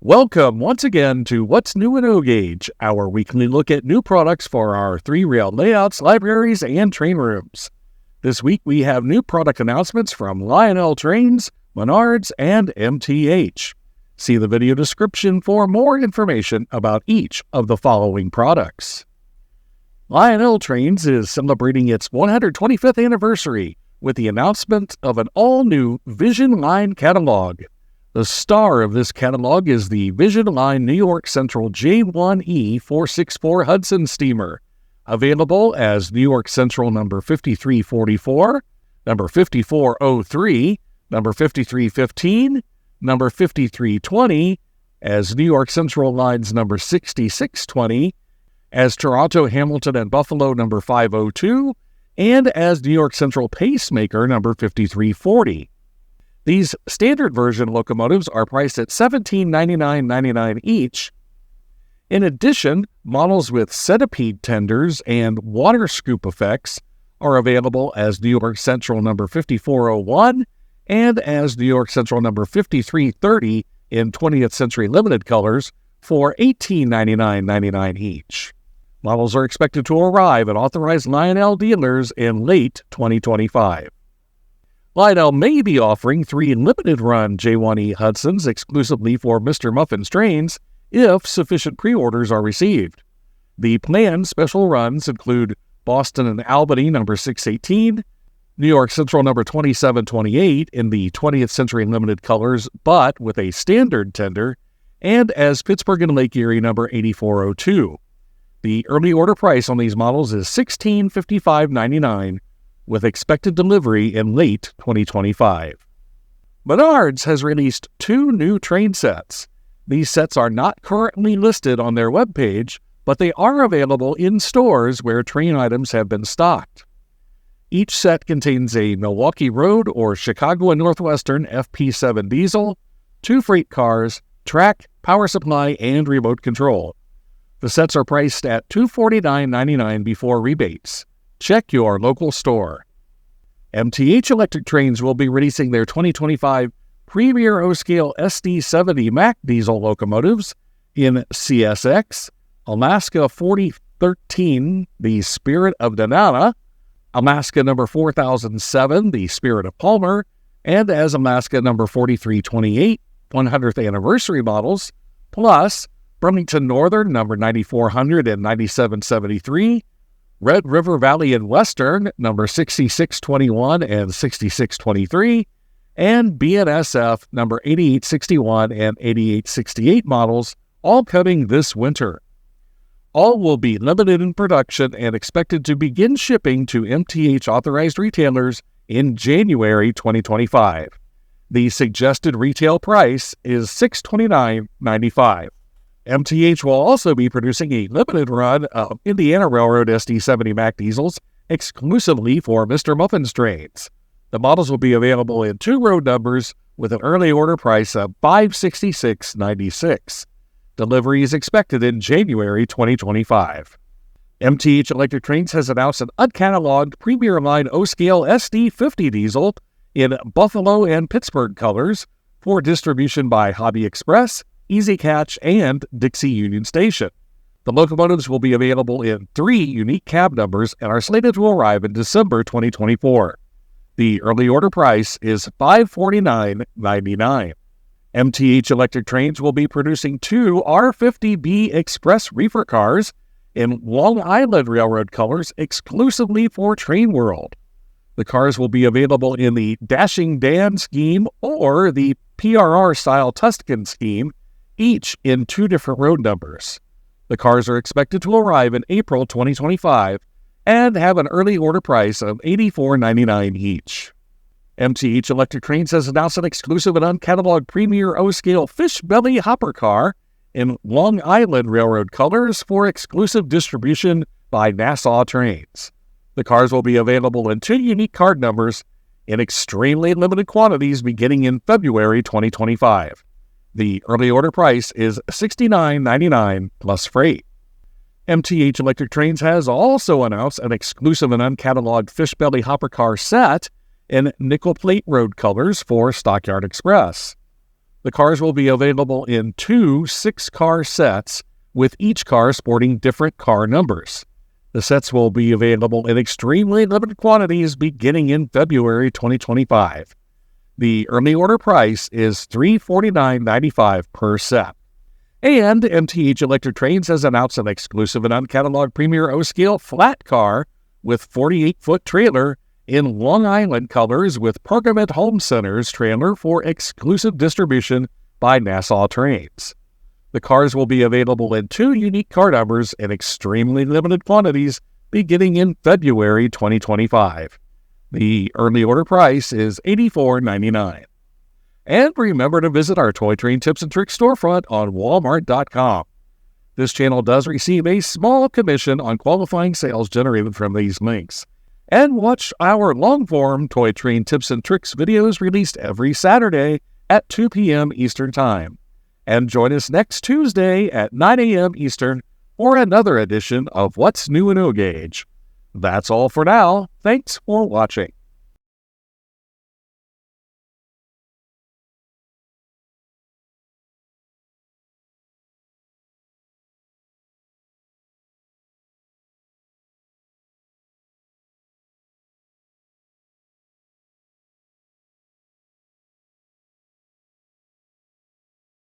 Welcome once again to What's New in O-Gauge, our weekly look at new products for our 3-rail layouts, libraries, and train rooms. This week we have new product announcements from Lionel Trains, Menards, and MTH. See the video description for more information about each of the following products. Lionel Trains is celebrating its 125th anniversary with the announcement of an all-new Vision Line catalog. The star of this catalog is the Vision Line New York Central J1E 464 Hudsons steamer, available as New York Central number 5344, number 5403, number 5315, number 5320, as New York Central Lines number 6620, as Toronto, Hamilton, and Buffalo number 502, and as New York Central Pacemaker number 5340. These standard version locomotives are priced at $1799.99 each. In addition, models with centipede tenders and water scoop effects are available as New York Central number 5401 and as New York Central number 5330 in 20th Century Limited colors for $1899.99 each. Models are expected to arrive at authorized Lionel dealers in late 2025. Lionel may be offering 3 limited-run J1E Hudsons exclusively for Mr. Muffin's trains if sufficient pre-orders are received. The planned special runs include Boston and Albany number 618, New York Central number 2728 in the 20th Century Limited colors but with a standard tender, and as Pittsburgh and Lake Erie number 8402. The early order price on these models is $1655.99, with expected delivery in late 2025. Menards has released 2 new train sets. These sets are not currently listed on their webpage, but they are available in stores where train items have been stocked. Each set contains a Milkwaukee Road or Chicago and Northwestern FP7 diesel, 2 freight cars, track, power supply, and remote control. The sets are priced at $249.99 before rebates. Check your local store. MTH Electric Trains will be releasing their 2025 Premier O-Scale SD70 diesel locomotives in CSX, Alaska 4013, the Spirit of Danana, Alaska number 4007, the Spirit of Palmer, and as Alaska number 4328, 100th anniversary models, plus Burlington Northern number 9400 and 9773, Red River Valley and Western, number 6621 and 6623, and BNSF, number 8861 and 8868 models, all coming this winter. All will be limited in production and expected to begin shipping to MTH authorized retailers in January 2025. The suggested retail price is $629.95. MTH will also be producing a limited run of Indiana Railroad SD70 diesels exclusively for Mr. Muffin's trains. The models will be available in 2 road numbers with an early order price of $566.96. Delivery is expected in January 2025. MTH Electric Trains has announced an uncatalogued Premier Line O-Scale SD50 diesel in Buffalo and Pittsburgh colors for distribution by Hobby Express, Easy Catch, and Dixie Union Station. The locomotives will be available in 3 unique cab numbers and are slated to arrive in December 2024. The early order price is $549.99. MTH Electric Trains will be producing 2 R50B Express reefer cars in Long Island Railroad colors exclusively for Train World. The cars will be available in the Dashing Dan scheme or the PRR-style Tuscan scheme, each in 2 different road numbers. The cars are expected to arrive in April 2025 and have an early order price of $84.99 each. MTH Electric Trains has announced an exclusive and uncatalogued Premier O-Scale Fish Belly Hopper car in Long Island Railroad colors for exclusive distribution by Nassau Trains. The cars will be available in 2 unique card numbers in extremely limited quantities beginning in February 2025. The early order price is $69.99 plus freight. MTH Electric Trains has also announced an exclusive and uncatalogued Fish Belly Hopper car set in nickel plate road colors for Stockyard Express. The cars will be available in 2 6-car sets, with each car sporting different car numbers. The sets will be available in extremely limited quantities beginning in February 2025. The early order price is $349.95 per set. And MTH Electric Trains has announced an exclusive and uncatalogued Premier O-Scale flat car with 48-foot trailer in Long Island colors with Pergament Home Centers trailer for exclusive distribution by Nassau Trains. The cars will be available in 2 unique car numbers in extremely limited quantities beginning in February 2025. The early order price is $84.99. And remember to visit our Toy Train Tips and Tricks storefront on Walmart.com. This channel does receive a small commission on qualifying sales generated from these links. And watch our long-form Toy Train Tips and Tricks videos released every Saturday at 2 p.m. Eastern Time. And join us next Tuesday at 9 a.m. Eastern for another edition of What's New in O Gauge. That's all for now. Thanks for watching.